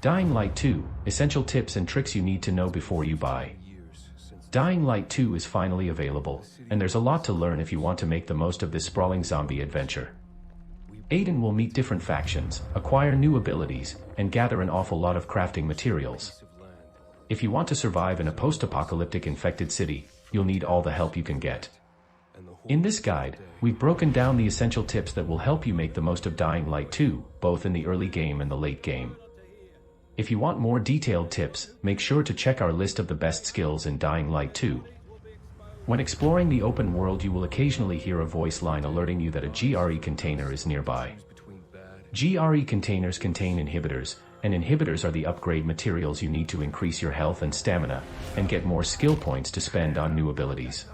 Dying Light 2, essential tips and tricks you need to know before you buy. Dying Light 2 is finally available, and there's a lot to learn if you want to make the most of this sprawling zombie adventure. Aiden will meet different factions, acquire new abilities, and gather an awful lot of crafting materials. If you want to survive in a post-apocalyptic infected city, you'll need all the help you can get. In this guide, we've broken down the essential tips that will help you make the most of Dying Light 2, both in the early game and the late game. If you want more detailed tips, make sure to check our list of the best skills in Dying Light 2. When exploring the open world, you will occasionally hear a voice line alerting you that a GRE container is nearby. GRE containers contain inhibitors, and inhibitors are the upgrade materials you need to increase your health and stamina, and get more skill points to spend on new abilities.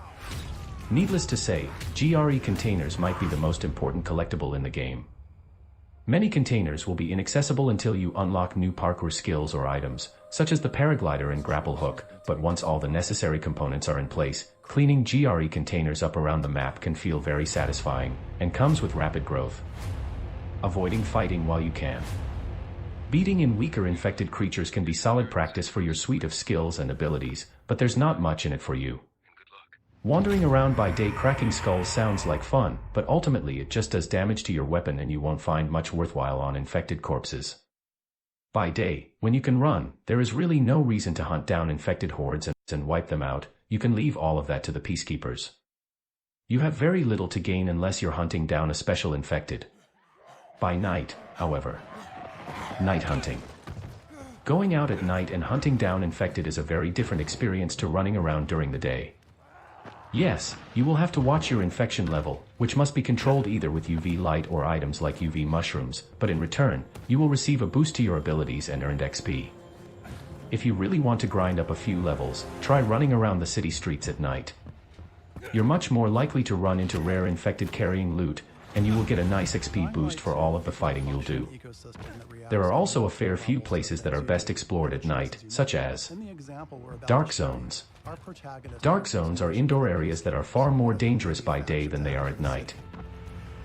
Needless to say, GRE containers might be the most important collectible in the game. Many containers will be inaccessible until you unlock new parkour skills or items, such as the paraglider and grapple hook, but once all the necessary components are in place, cleaning GRE containers up around the map can feel very satisfying, and comes with rapid growth. Avoiding fighting while you can. Beating in weaker infected creatures can be solid practice for your suite of skills and abilities, but there's not much in it for you. Wandering around by day cracking skulls sounds like fun, but ultimately it just does damage to your weapon and you won't find much worthwhile on infected corpses. By day, when you can run, there is really no reason to hunt down infected hordes and wipe them out. You can leave all of that to the peacekeepers. You have very little to gain unless you're hunting down a special infected. By night, however. Night hunting. Going out at night and hunting down infected is a very different experience to running around during the day. Yes, you will have to watch your infection level, which must be controlled either with UV light or items like UV mushrooms, but in return, you will receive a boost to your abilities and earned XP. If you really want to grind up a few levels, try running around the city streets at night. You're much more likely to run into rare infected carrying loot, and you will get a nice XP boost for all of the fighting you'll do. There are also a fair few places that are best explored at night, such as dark zones. Dark zones are indoor areas that are far more dangerous by day than they are at night.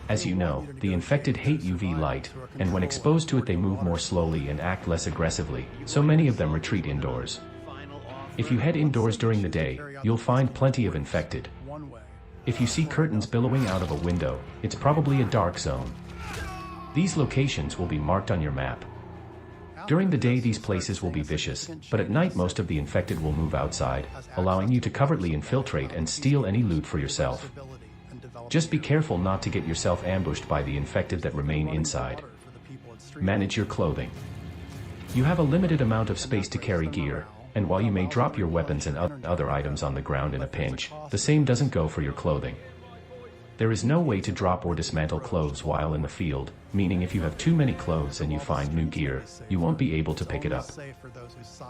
As you know, the infected hate UV light, and when exposed to it they move more slowly and act less aggressively, so many of them retreat indoors. If you head indoors during the day, you'll find plenty of infected. If you see curtains billowing out of a window, it's probably a dark zone. These locations will be marked on your map. During the day these places will be vicious, but at night most of the infected will move outside, allowing you to covertly infiltrate and steal any loot for yourself. Just be careful not to get yourself ambushed by the infected that remain inside. Manage your clothing. You have a limited amount of space to carry gear, and while you may drop your weapons and other items on the ground in a pinch, the same doesn't go for your clothing. There is no way to drop or dismantle clothes while in the field, meaning if you have too many clothes and you find new gear, you won't be able to pick it up.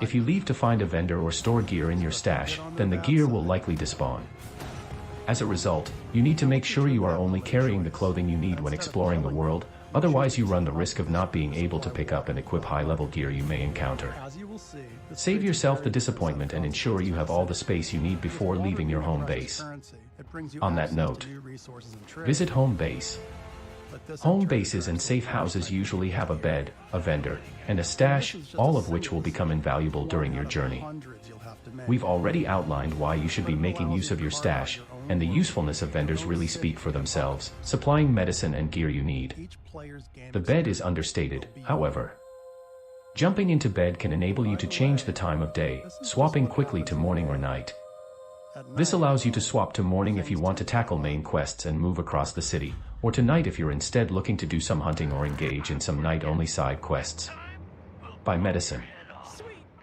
If you leave to find a vendor or store gear in your stash, then the gear will likely despawn. As a result, you need to make sure you are only carrying the clothing you need when exploring the world, otherwise you run the risk of not being able to pick up and equip high-level gear you may encounter. Save yourself the disappointment and ensure you have all the space you need before leaving your home base. On that note, visit home base. Home bases and safe houses usually have a bed, a vendor, and a stash, all of which will become invaluable during your journey. We've already outlined why you should be making use of your stash, and the usefulness of vendors really speak for themselves, supplying medicine and gear you need. The bed is understated, however. Jumping into bed can enable you to change the time of day, swapping quickly to morning or night. This allows you to swap to morning if you want to tackle main quests and move across the city, or to night if you're instead looking to do some hunting or engage in some night-only side quests. By medicine.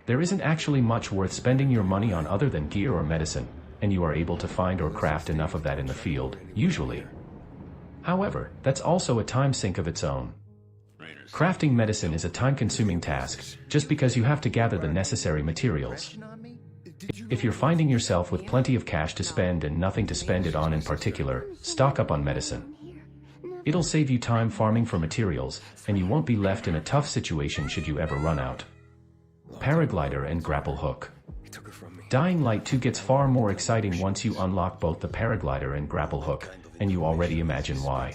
There isn't actually much worth spending your money on other than gear or medicine, and you are able to find or craft enough of that in the field, usually. However, that's also a time sink of its own. Crafting medicine is a time-consuming task, just because you have to gather the necessary materials. If you're finding yourself with plenty of cash to spend and nothing to spend it on in particular, stock up on medicine. It'll save you time farming for materials, and you won't be left in a tough situation should you ever run out. Paraglider and grapple hook. Dying Light 2 gets far more exciting once you unlock both the paraglider and grapple hook, and you already imagine why.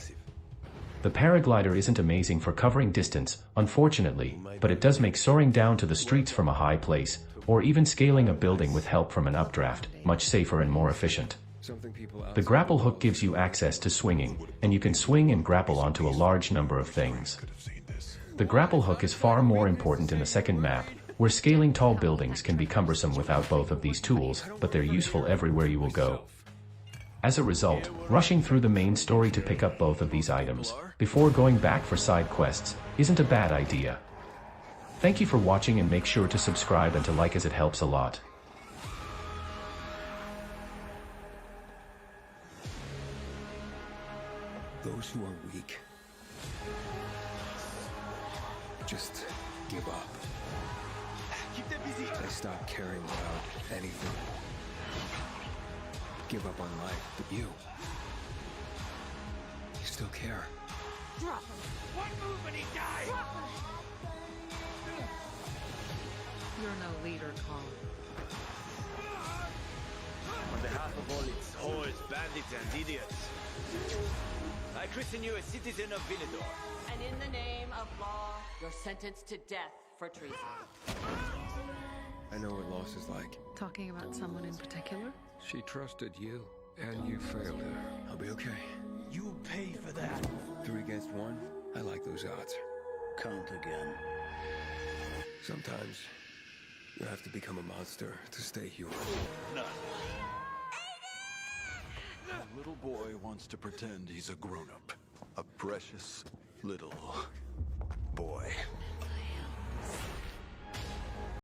The paraglider isn't amazing for covering distance, unfortunately, but it does make soaring down to the streets from a high place, or even scaling a building with help from an updraft, much safer and more efficient. The grapple hook gives you access to swinging, and you can swing and grapple onto a large number of things. The grapple hook is far more important in the second map, where scaling tall buildings can be cumbersome without both of these tools, but they're useful everywhere you will go. As a result, rushing through the main story to pick up both of these items, before going back for side quests, isn't a bad idea. Thank you for watching, and make sure to subscribe and to like, as it helps a lot. Those who are weak just give up. Keep them busy. They stop caring about anything. Give up on life, but you still care. Drop him. One move and he dies. You're no leader, Colin. On behalf of all its whores, bandits, and idiots, I christen you a citizen of Villedor. And in the name of law, you're sentenced to death for treason. I know what loss is like. Talking about someone in particular? She trusted you, and you failed her. I'll be okay. You'll pay for that. 3 against 1? I like those odds. Count again. Sometimes you have to become a monster to stay human. None. A little boy wants to pretend he's a grown-up. A precious little boy.